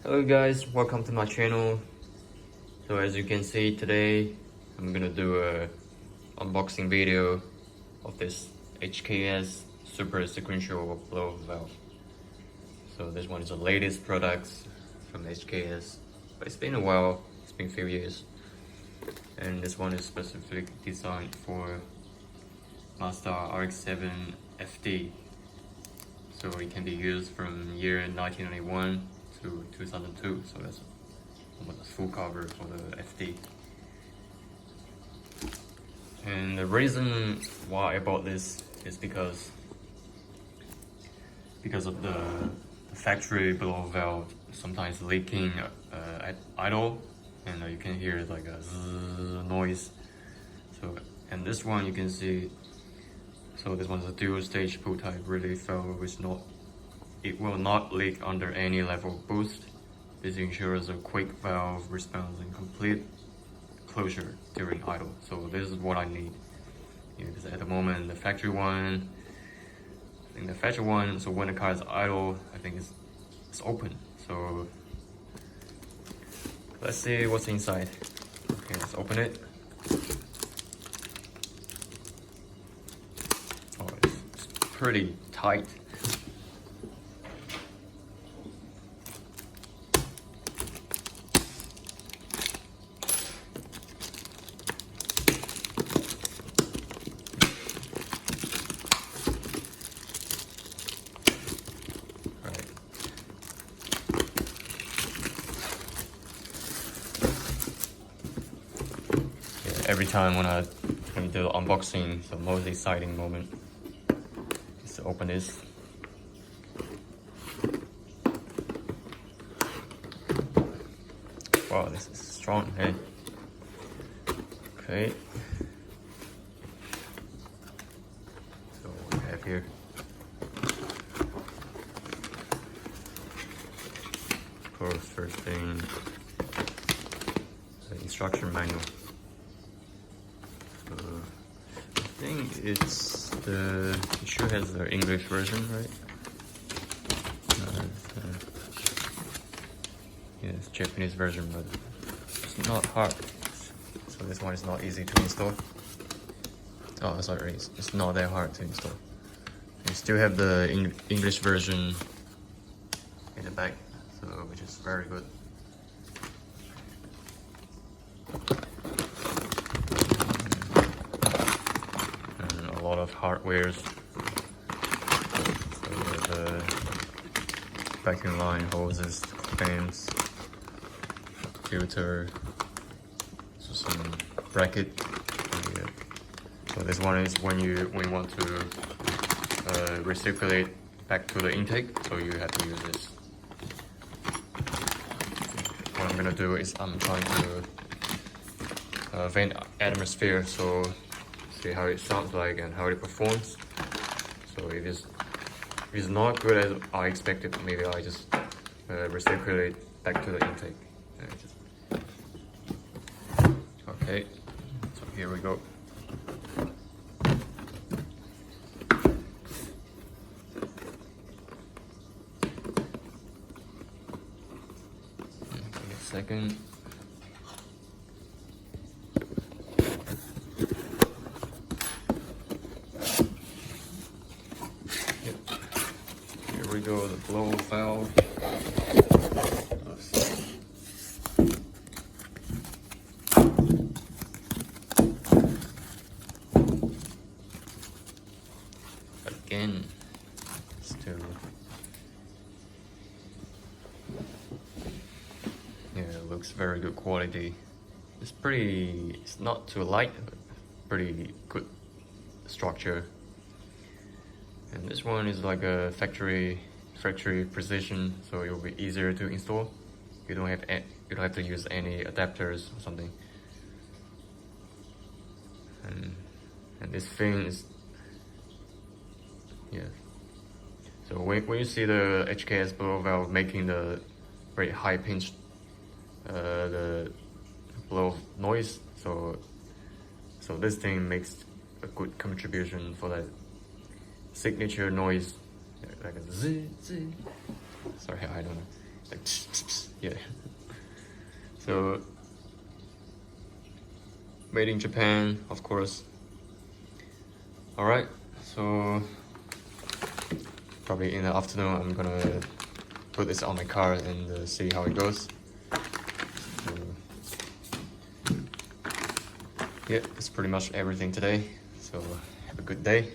Hello guys, welcome to my channel. So as you can see today, I'm gonna do a unboxing video of this HKS Super Sequential BOV valve. So this one is the latest product from HKS, but it's been a while, it's been a few years. And this one is specifically designed for Mazda RX-7 FD. So it can be used from year 1991 to 2002, so that's almost a full cover for the FD. And the reason why I bought this is because of the factory BOV valve sometimes leaking at idle, and you can hear like a zzz noise. So, and this one you can see, so this one's a dual stage pull type relief valve, it will not leak under any level of boost. This ensures a quick valve response and complete closure during idle. So this is what I need. Because at the moment the factory one, so when the car is idle, I think it's open. So let's see what's inside. Okay, let's open it. Oh, it's pretty tight. Every time when I do the unboxing, the most exciting moment is to open this. Wow, this is strong, hey? Okay. So what we have here. Of course, first thing, the instruction manual. I think it sure has the English version, right? Yeah, it's Japanese version, but it's not hard. So this one is not easy to install. Oh, sorry, it's not that hard to install. You still have the English version in the back, so which is very good. A lot of hardwares. So the vacuum line hoses, clamps, filter, so some bracket. Yeah. So this one is when you want to recirculate back to the intake, so you have to use this. What I'm gonna do is I'm trying to vent atmosphere, so see how it sounds like and how it performs. So if it's not good as I expected, maybe I just recirculate back to the intake. Okay, so here we go. Give me a second. Here we go, the blow valve. Again, still, yeah, it looks very good quality. It's not too light, but pretty good structure. And this one is like a factory precision, so it will be easier to install. You don't have to use any adapters or something. And this thing is, yeah. So when you see the HKS BOV valve making the very high pitched the blow noise, so this thing makes a good contribution for that signature noise, like a zzz. Sorry, I don't know, like Yeah. So made in Japan, of course. All right, so probably in the afternoon I'm gonna put this on my car and see how it goes. So, yeah, that's pretty much everything today. So have a good day.